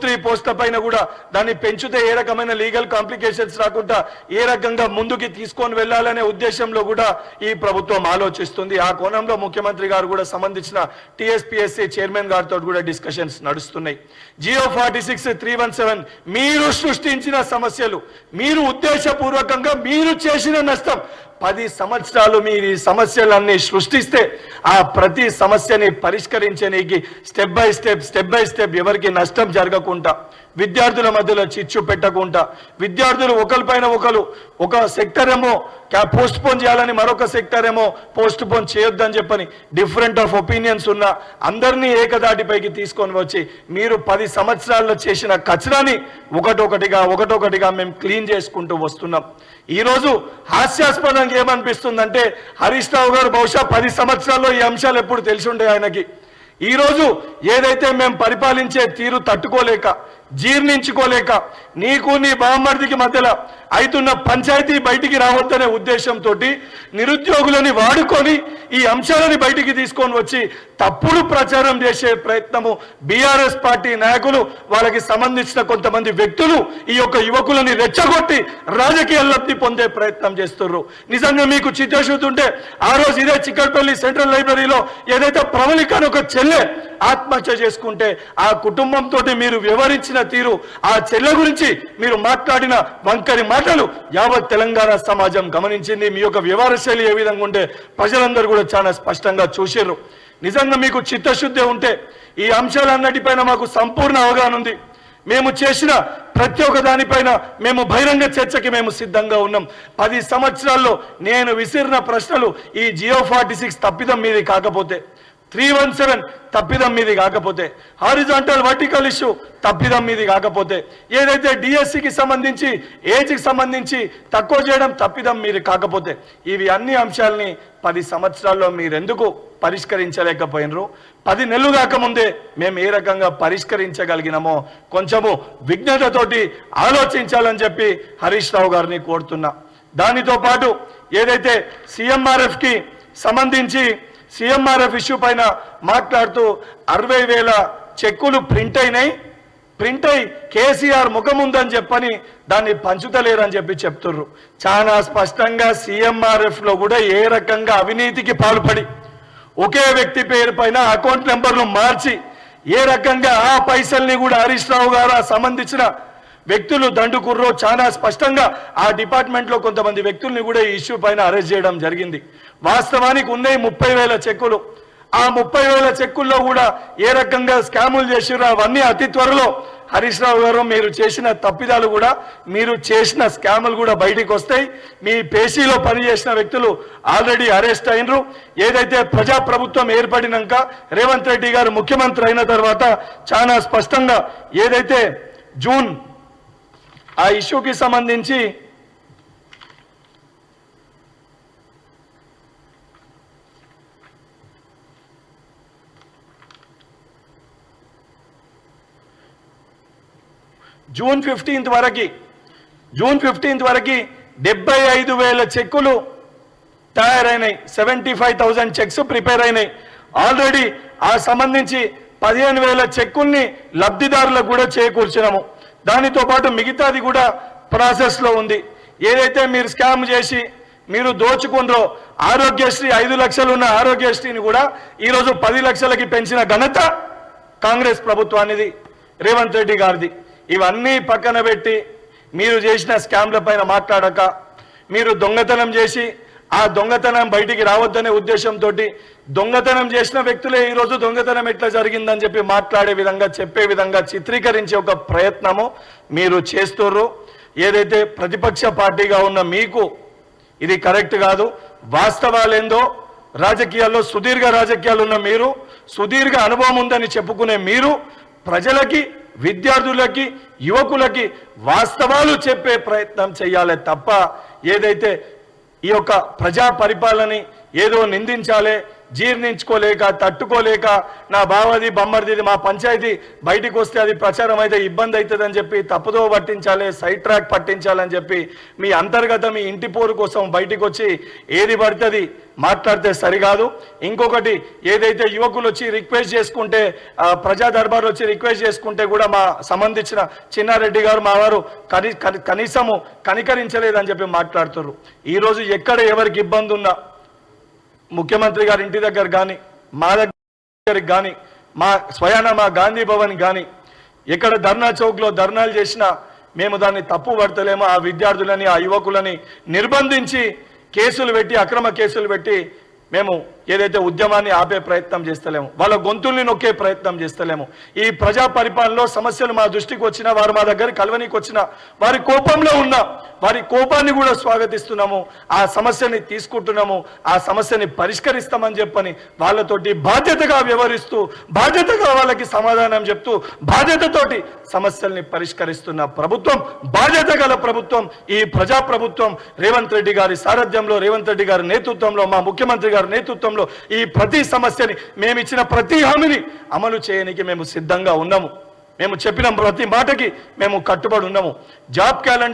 Group 3 పోస్టుల పైన కూడా దాన్ని పెంచితే ఏ రకమైన లీగల్ కాంప్లికేషన్స్ రాకుండా ఏ రకంగా ముందుకు తీసుకొని వెళ్ళాలనే ఉద్దేశంలో కూడా ఈ ప్రభుత్వం ఆలోచిస్తుంది. ఆ కోణంలో ముఖ్యమంత్రి గారు కూడా సంబంధించిన టీఎస్పీఎస్సీ చైర్మన్ గారితో కూడా డిస్కషన్స్ నడుస్తున్నాయి. జియో 46-317 మీరు సృష్టించిన సమస్యలు, మీరు ఉద్దేశపూర్వకంగా మీరు చేసిన నష్టం. 10 సంవత్సరాలు మీరు ఈ సమస్యలన్నీ సృష్టిస్తే ఆ ప్రతి సమస్యని పరిష్కరించడానికి స్టెప్ బై స్టెప్ ఎవరికి నష్టం జరగకుండా, విద్యార్థుల మధ్యలో చిచ్చు పెట్టకుండా, విద్యార్థులు ఒకరిపైన ఒకరు ఒక సెక్టర్ ఏమో పోస్ట్ పోన్ చేయాలని మరొక సెక్టర్ ఏమో పోస్ట్ పోన్ చేయొద్దని చెప్పని డిఫరెంట్ ఆఫ్ ఒపీనియన్స్ ఉన్న అందరినీ ఏకదాటిపైకి తీసుకొని వచ్చి మీరు 10 సంవత్సరాల్లో చేసిన కచరాని ఒకటొకటిగా మేము క్లీన్ చేసుకుంటూ వస్తున్నాం. ఈరోజు హాస్యాస్పదంగా ఏమనిపిస్తుందంటే హరీష్ రావు గారు బహుశా 10 సంవత్సరాల్లో ఈ అంశాలు ఎప్పుడు తెలిసి ఉండే ఆయనకి. ఈరోజు ఏదైతే మేము పరిపాలించే తీరు తట్టుకోలేక జీర్ణించుకోలేక నీకు నీ బామ్మర్దికి మధ్యలో అవుతున్న పంచాయతీ బయటికి రావద్దనే ఉద్దేశంతో నిరుద్యోగులని వాడుకొని ఈ అంశాలని బయటికి తీసుకొని వచ్చి తప్పుడు ప్రచారం చేసే ప్రయత్నము బీఆర్ఎస్ పార్టీ నాయకులు వాళ్ళకి సంబంధించిన కొంతమంది వ్యక్తులు ఈ యొక్క యువకులని రెచ్చగొట్టి రాజకీయ లబ్ధి పొందే ప్రయత్నం చేస్తున్నారు. నిజంగా మీకు చిత్తశుద్ధి ఉంటే ఆ రోజు ఇదే చిక్కడపల్లి సెంట్రల్ లైబ్రరీలో ఏదైతే ప్రవళిక అని ఒక చెల్లె ఆత్మహత్య చేసుకుంటే ఆ కుటుంబంతో మీరు వివరించిన తీరు, ఆ చెల్లె గురించి మీరు మాట్లాడిన వంకరి మాటలు యావత్ తెలంగాణ సమాజం గమనించింది. మీ యొక్క వ్యవహార శైలి ఏ విధంగా ఉంటే ప్రజలందరూ కూడా చాలా స్పష్టంగా చూశారు. నిజంగా మీకు చిత్తశుద్ధి ఉంటే ఈ అంశాలన్నిటిపైన మాకు సంపూర్ణ అవగాహన ఉంది. మేము చేసిన ప్రతి ఒక్క దానిపైన మేము బహిరంగ చర్చకి మేము సిద్ధంగా ఉన్నాం. 10 సంవత్సరాల్లో నేను విసిరిన ప్రశ్నలు ఈ జియో 46 తప్పిదం మీది కాకపోతే, 317 తప్పిదం మీది కాకపోతే, హారిజాంటల్ వర్టికల్ ఇష్యూ తప్పిదం మీది కాకపోతే, ఏదైతే డిఎస్సికి సంబంధించి ఏజ్కి సంబంధించి తక్కువ చేయడం తప్పిదం మీది కాకపోతే, ఇవి అన్ని అంశాలని 10 సంవత్సరాల్లో మీరెందుకు పరిష్కరించలేకపోయినరు? 10 నెలలు కాకముందే మేము ఏ రకంగా పరిష్కరించగలిగినామో కొంచెము విజ్ఞతతోటి ఆలోచించాలని చెప్పి హరీష్ రావు గారిని కోరుతున్నా. దానితో పాటు ఏదైతే సిఎంఆర్ఎఫ్కి సంబంధించి సిఎంఆర్ఎఫ్ ఇష్యూ పైన మాట్లాడుతూ 60,000 చెక్కులు ప్రింట్ అయి కేసీఆర్ ముఖం ఉందని చెప్పని దాన్ని పంచుతలేరని చెప్పి చెప్తుర్రు. చాలా స్పష్టంగా సిఎంఆర్ఎఫ్ లో కూడా ఏ రకంగా అవినీతికి పాల్పడి ఒకే వ్యక్తి పేరు పైన అకౌంట్ నెంబర్లు మార్చి ఏ రకంగా ఆ పైసల్ని కూడా హరీష్ రావు గారు సంబంధించిన వ్యక్తులు దండుకుర్రో చాలా స్పష్టంగా ఆ డిపార్ట్మెంట్లో కొంతమంది వ్యక్తుల్ని కూడా ఈ ఇష్యూ పైన అరెస్ట్ చేయడం జరిగింది. వాస్తవానికి ఉన్నాయి 30,000 చెక్కులు. ఆ 30,000 చెక్కుల్లో కూడా ఏ రకంగా స్కాములు చేసిర్రో అవన్నీ అతి త్వరలో హరీష్ రావు గారు మీరు చేసిన తప్పిదాలు కూడా, మీరు చేసిన స్కాములు కూడా బయటికి వస్తాయి. మీ పేషీలో పనిచేసిన వ్యక్తులు ఆల్రెడీ అరెస్ట్ అయినరు. ఏదైతే ప్రజాప్రభుత్వం ఏర్పడినాక రేవంత్ రెడ్డి గారు ముఖ్యమంత్రి అయిన తర్వాత చాలా స్పష్టంగా ఏదైతే జూన్ ఆ ఇష్యూకి సంబంధించి జూన్ 15th వరకు 75,000 చెక్కులు తయారైనాయి. 75,000 చెక్స్ ప్రిపేర్ అయినాయి. ఆల్రెడీ ఆ సంబంధించి 15,000 చెక్కుల్ని లబ్ధిదారులకు కూడా చేకూర్చినాము. దానితో పాటు మిగతాది కూడా ప్రాసెస్లో ఉంది. ఏదైతే మీరు స్కామ్ చేసి మీరు దోచుకుండ్రో ఆరోగ్యశ్రీ 5 లక్షలు ఉన్న ఆరోగ్యశ్రీని కూడా ఈరోజు 10 లక్షలకి పెంచిన ఘనత కాంగ్రెస్ ప్రభుత్వానిది, రేవంత్ రెడ్డి గారిది. ఇవన్నీ పక్కన పెట్టి మీరు చేసిన స్కామ్ల పైన మాట్లాడక, మీరు దొంగతనం చేసి ఆ దొంగతనం బయటికి రావద్దనే ఉద్దేశంతో దొంగతనం చేసిన వ్యక్తులే ఈరోజు దొంగతనం ఎట్లా జరిగిందని చెప్పి మాట్లాడే విధంగా చెప్పే విధంగా చిత్రీకరించే ఒక ప్రయత్నము మీరు చేస్తుర్రు. ఏదైతే ప్రతిపక్ష పార్టీగా ఉన్న మీకు ఇది కరెక్ట్ కాదు. వాస్తవాలేందో రాజకీయాల్లో సుదీర్ఘ రాజకీయాలు ఉన్న మీరు, సుదీర్ఘ అనుభవం ఉందని చెప్పుకునే మీరు ప్రజలకి, విద్యార్థులకి, యువకులకి వాస్తవాలు చెప్పే ప్రయత్నం చేయాలి తప్ప ఏదైతే ఈ యొక్క ప్రజా పరిపాలనని ఏదో నిందించాలి, జీర్ణించుకోలేక తట్టుకోలేక నా బావది బమ్మర్ది మా పంచాయతీ బయటికి వస్తే అది ప్రచారం అయితే ఇబ్బంది అవుతుందని చెప్పి తప్పుదో పట్టించాలి, సైడ్ ట్రాక్ పట్టించాలని చెప్పి మీ అంతర్గత మీ ఇంటి పోరు కోసం బయటికి వచ్చి ఏది పడుతుంది మాట్లాడితే సరికాదు. ఇంకొకటి ఏదైతే యువకులు వచ్చి రిక్వెస్ట్ చేసుకుంటే ప్రజా దర్బార్ వచ్చి రిక్వెస్ట్ చేసుకుంటే కూడా మా సంబంధించిన చిన్నారెడ్డి గారు మా వారు కనీసము కనికరించలేదని చెప్పి మాట్లాడుతున్నారు. ఈరోజు ఎక్కడ ఎవరికి ఇబ్బంది ఉన్నా ముఖ్యమంత్రి గారి ఇంటి దగ్గర కానీ మా దగ్గరికి కానీ మా స్వయాన మా గాంధీ భవన్ కానీ ఎక్కడ ధర్నా చౌక్లో ధర్నాలు చేసినా మేము దాన్ని తప్పు పడతలేమో. ఆ విద్యార్థులని ఆ యువకులని నిర్బంధించి కేసులు పెట్టి అక్రమ కేసులు పెట్టి మేము ఏదైతే ఉద్యమాన్ని ఆపే ప్రయత్నం చేస్తలేము, వాళ్ళ గొంతుల్ని నొక్కే ప్రయత్నం చేస్తలేము. ఈ ప్రజా పరిపాలనలో సమస్యలు మా దృష్టికి వచ్చినా వారు మా దగ్గర కలవనికి వచ్చినా వారి కోపంలో ఉన్న వారి కోపాన్ని కూడా స్వాగతిస్తున్నాము. ఆ సమస్యని తీసుకుంటున్నాము, ఆ సమస్యని పరిష్కరిస్తామని చెప్పని వాళ్ళతోటి బాధ్యతగా వ్యవహరిస్తూ బాధ్యతగా వాళ్ళకి సమాధానం చెప్తూ బాధ్యతతోటి సమస్యల్ని పరిష్కరిస్తున్న ప్రభుత్వం, బాధ్యత గల ప్రభుత్వం ఈ ప్రజా ప్రభుత్వం. రేవంత్ రెడ్డి గారి సారథ్యంలో, రేవంత్ రెడ్డి గారి నేతృత్వంలో, మా ముఖ్యమంత్రి గారి నేతృత్వంలో ఈ ప్రతి సమస్యని మేము ఇచ్చిన ప్రతి హామీని అమలు చేయడానికి మేము సిద్ధంగా ఉన్నాము. మేము చెప్పిన ప్రతి మాటకి మేము కట్టుబడి ఉన్నాము. Job calendar